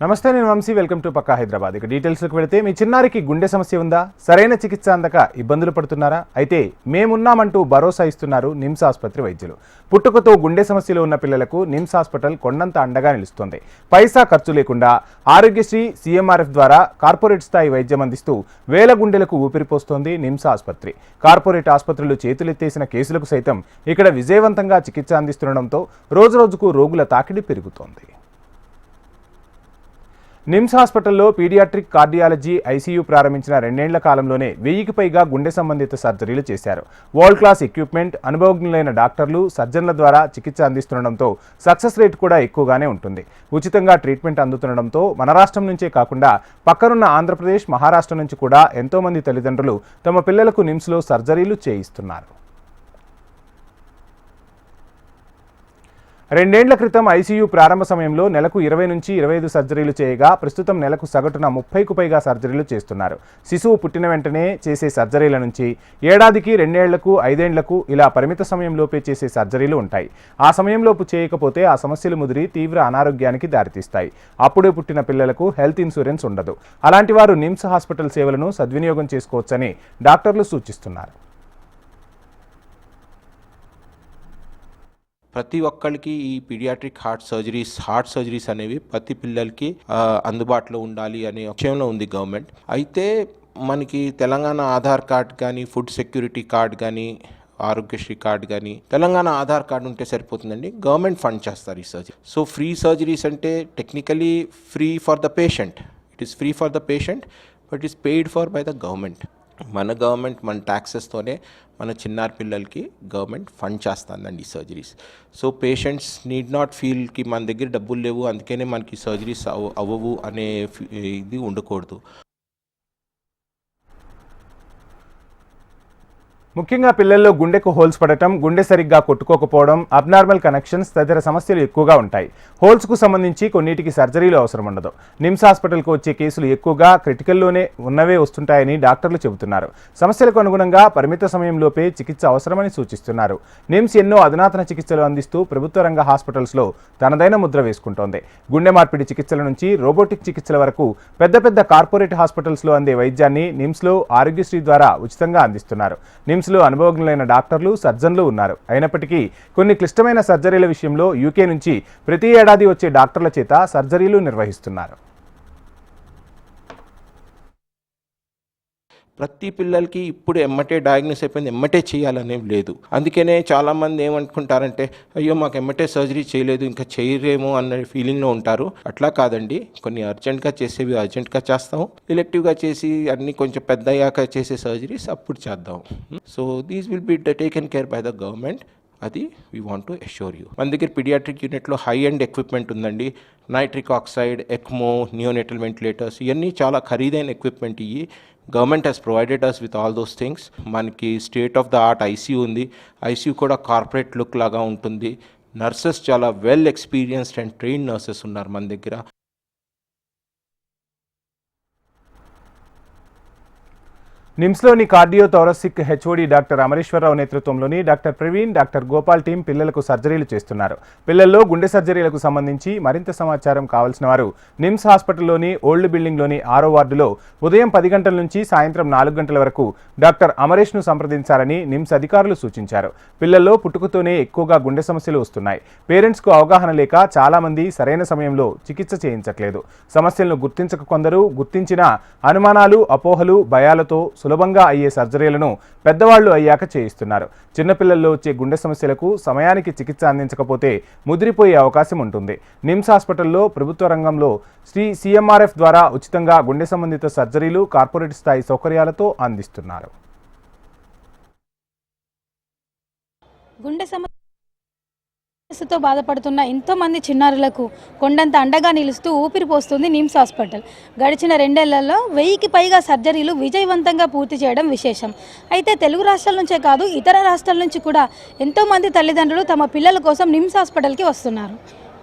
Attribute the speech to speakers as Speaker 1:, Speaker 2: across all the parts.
Speaker 1: నమస్తే, నేను Vamsi. Welcome to పక్కా హైదరాబాద్. ఇక డీటెయిల్స్లోకి వెళితే, మీ చిన్నారికి గుండె సమస్య ఉందా? సరైన చికిత్స అందక ఇబ్బందులు పడుతున్నారా? అయితే మేమున్నామంటూ భరోసా ఇస్తున్నారు నిమ్స్ ఆసుపత్రి వైద్యులు. పుట్టుకతో గుండె సమస్యలు ఉన్న పిల్లలకు నిమ్స్ హాస్పిటల్ కొండంత అండగా నిలుస్తోంది. పైసా ఖర్చు లేకుండా ఆరోగ్యశ్రీ, సీఎంఆర్ఎఫ్ ద్వారా కార్పొరేట్ స్థాయి వైద్యం అందిస్తూ వేల గుండెలకు ఊపిరిపోస్తోంది నిమ్స్ ఆసుపత్రి. కార్పొరేట్ ఆసుపత్రులు చేతులెత్తేసిన కేసులకు సైతం ఇక్కడ విజయవంతంగా చికిత్స అందిస్తుండటంతో రోజురోజుకు రోగుల తాకిడి పెరుగుతోంది. నిమ్స్ హాస్పిటల్లో పీడియాట్రిక్ కార్డియాలజీ ఐసీయూ ప్రారంభించిన 2 ఏళ్ల కాలంలోనే 1000కి పైగా గుండె సంబంధిత సర్జరీలు చేశారు. వరల్డ్ క్లాస్ ఎక్విప్మెంట్, అనుభవజ్ఞులైన డాక్టర్లు, సర్జన్ల ద్వారా చికిత్స అందిస్తుండటంతో సక్సెస్ రేట్ కూడా ఎక్కువగానే ఉంటుంది. ఉచితంగా ట్రీట్మెంట్ అందుతుండటంతో మన రాష్ట్రం నుంచే కాకుండా పక్కనున్న ఆంధ్రప్రదేశ్, మహారాష్ట్ర నుంచి కూడా ఎంతోమంది తల్లిదండ్రులు తమ పిల్లలకు నిమ్స్లో సర్జరీలు చేయిస్తున్నారు. 2 ఏళ్ల క్రితం ఐసీయూ ప్రారంభ సమయంలో నెలకు 20 నుంచి 25 సర్జరీలు చేయగా ప్రస్తుతం నెలకు సగటున 30కు పైగా సర్జరీలు చేస్తున్నారు. శిశువు పుట్టిన వెంటనే చేసే సర్జరీల నుంచి ఏడాదికి, 2 ఏళ్లకు, 5 ఏళ్లకు ఇలా పరిమిత సమయంలోపే చేసే సర్జరీలు ఉంటాయి. ఆ సమయంలోపు చేయకపోతే ఆ సమస్యలు ముదిరి తీవ్ర అనారోగ్యానికి దారితీస్తాయి. అప్పుడే పుట్టిన పిల్లలకు హెల్త్ ఇన్సూరెన్స్ ఉండదు. అలాంటి వారు నిమ్స్ హాస్పిటల్ సేవలను సద్వినియోగం చేసుకోవచ్చని డాక్టర్లు సూచిస్తున్నారు.
Speaker 2: ప్రతి ఒక్కరికి ఈ పీడియాట్రిక్ హార్ట్ సర్జరీస్ అనేవి ప్రతి పిల్లలకి అందుబాటులో ఉండాలి అనే విషయంలో ఉంది గవర్నమెంట్. అయితే మనకి తెలంగాణ ఆధార్ కార్డ్ కానీ, ఫుడ్ సెక్యూరిటీ కార్డ్ కానీ, ఆరోగ్యశ్రీ కార్డ్ కానీ, తెలంగాణ ఆధార్ కార్డు ఉంటే సరిపోతుందండి. గవర్నమెంట్ ఫండ్ చేస్తారు ఈ సర్జరీ. సో ఫ్రీ సర్జరీస్ అంటే technically free for the patient. It is free for the patient, but is paid for by the government. మన గవర్నమెంట్ మన ట్యాక్సెస్తోనే మన చిన్నారి పిల్లలకి గవర్నమెంట్ ఫండ్ చేస్తుందండి ఈ surgeries. So patients need not ఫీల్కి మన దగ్గర డబ్బులు లేవు అందుకనే మనకి సర్జరీస్ అవ్వవు అనే ఇది ఉండకూడదు.
Speaker 1: ముఖ్యంగా పిల్లల్లో గుండెకు హోల్స్ పడటం, గుండె సరిగ్గా కొట్టుకోకపోవడం, అబ్నార్మల్ కనెక్షన్స్ తదితర సమస్యలు ఎక్కువగా ఉంటాయి. హోల్స్కు సంబంధించి కొన్నిటికి సర్జరీలు అవసరం ఉండదు. నిమ్స్ హాస్పిటల్కు వచ్చే కేసులు ఎక్కువగా క్రిటికల్లోనే ఉన్నవే వస్తుంటాయని డాక్టర్లు చెబుతున్నారు. సమస్యలకు అనుగుణంగా పరిమిత సమయంలోపే చికిత్స అవసరమని సూచిస్తున్నారు. నిమ్స్ ఎన్నో అధునాతన చికిత్సలు అందిస్తూ ప్రభుత్వ రంగ హాస్పిటల్స్లో తనదైన ముద్ర వేసుకుంటోంది. గుండె మార్పిడి చికిత్సల నుంచి రోబోటిక్ చికిత్సల వరకు పెద్ద పెద్ద కార్పొరేట్ హాస్పిటల్స్లో అందే వైద్యాన్ని నిమ్స్లో ఆరోగ్యశ్రీ ద్వారా ఉచితంగా అందిస్తున్నారు. నిమ్స్లో అనుభవజ్ఞులైన డాక్టర్లు, సర్జన్లు ఉన్నారు. అయినప్పటికీ కొన్ని క్లిష్టమైన సర్జరీల విషయంలో యూకే నుంచి ప్రతి ఏడాది వచ్చే డాక్టర్ల చేత సర్జరీలు నిర్వహిస్తున్నారు.
Speaker 2: ప్రతి పిల్లలకి ఇప్పుడు ఎమ్మటే డయాగ్నోస్ అయిపోయింది, ఎమ్మటే చేయాలనేవి లేదు. అందుకనే చాలామంది ఏమనుకుంటారంటే, అయ్యో మాకు ఎమ్మటే సర్జరీ చేయలేదు, ఇంకా చేయరేమో అన్న ఫీలింగ్లో ఉంటారు. అట్లా కాదండి. కొన్ని అర్జెంట్గా చేసేవి అర్జెంట్గా చేస్తాం, ఎలెక్టివ్గా చేసి అన్ని కొంచెం పెద్ద అయ్యాక చేసే సర్జరీస్ అప్పుడు చేద్దాం. So these will be taken care by the government. అది we want to assure you. మన దగ్గర పీడియాట్రిక్ యూనిట్లో హై ఎండ్ ఎక్విప్మెంట్ ఉందండి. Nitric oxide, ECMO, neonatal ventilators, ఇవన్నీ చాలా ఖరీదైన ఎక్విప్మెంట్. ఇవి government has provided us with all those things. మనకి state of the art ICU ఉంది. ఐసీయూ కూడా కార్పొరేట్ లుక్ లాగా ఉంటుంది. నర్సెస్ చాలా well experienced and trained nurses ఉన్నారు మన దగ్గర.
Speaker 1: నిమ్స్లోని కార్డియోథోరసిక్ హెచ్ఓడి డాక్టర్ అమరేశ్వరరావు నేతృత్వంలోని doctor Praveen, doctor Gopal team పిల్లలకు సర్జరీలు చేస్తున్నారు. పిల్లల్లో గుండె సర్జరీలకు సంబంధించి మరింత సమాచారం కావాల్సిన వారు నిమ్స్ హాస్పిటల్లోని ఓల్డ్ బిల్డింగ్లోని 6వ వార్డులో ఉదయం 10 గంటల నుంచి సాయంత్రం 4 గంటల వరకు డాక్టర్ అమరేష్ను సంప్రదించాలని నిమ్స్ అధికారులు సూచించారు. పిల్లల్లో పుట్టుకతోనే ఎక్కువగా గుండె సమస్యలు వస్తున్నాయి. పేరెంట్స్కు అవగాహన లేక చాలామంది సరైన సమయంలో చికిత్స చేయించట్లేదు. సమస్యలను గుర్తించక కొందరు, గుర్తించిన అనుమానాలు, అపోహలు, భయాలతో సులభంగా అయ్యే సర్జరీలను పెద్దవాళ్లు అయ్యాక చేయిస్తున్నారు. చిన్నపిల్లల్లో వచ్చే గుండె సమస్యలకు సమయానికి చికిత్స అందించకపోతే ముదిరిపోయే అవకాశం ఉంటుంది. నిమ్స్ హాస్పిటల్లో ప్రభుత్వ రంగంలో సీఎంఆర్ఎఫ్ ద్వారా ఉచితంగా గుండె సంబంధిత సర్జరీలు కార్పొరేట్ స్థాయి సౌకర్యాలతో అందిస్తున్నారు.
Speaker 3: సమస్యతో బాధపడుతున్న ఎంతోమంది చిన్నారులకు కొండంత అండగా నిలుస్తూ ఊపిరిపోస్తుంది నిమ్స్ హాస్పిటల్. గడిచిన 2 ఏళ్లలో 1000కి పైగా సర్జరీలు విజయవంతంగా పూర్తి చేయడం విశేషం. అయితే తెలుగు రాష్ట్రాల నుంచే కాదు, ఇతర రాష్ట్రాల నుంచి కూడా ఎంతోమంది తల్లిదండ్రులు తమ పిల్లల కోసం నిమ్స్ హాస్పిటల్కి వస్తున్నారు.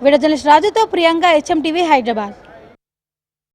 Speaker 3: వీడియో జర్నలిస్ట్ రాజుతో ప్రియాంక, HM టీవీ, హైదరాబాద్.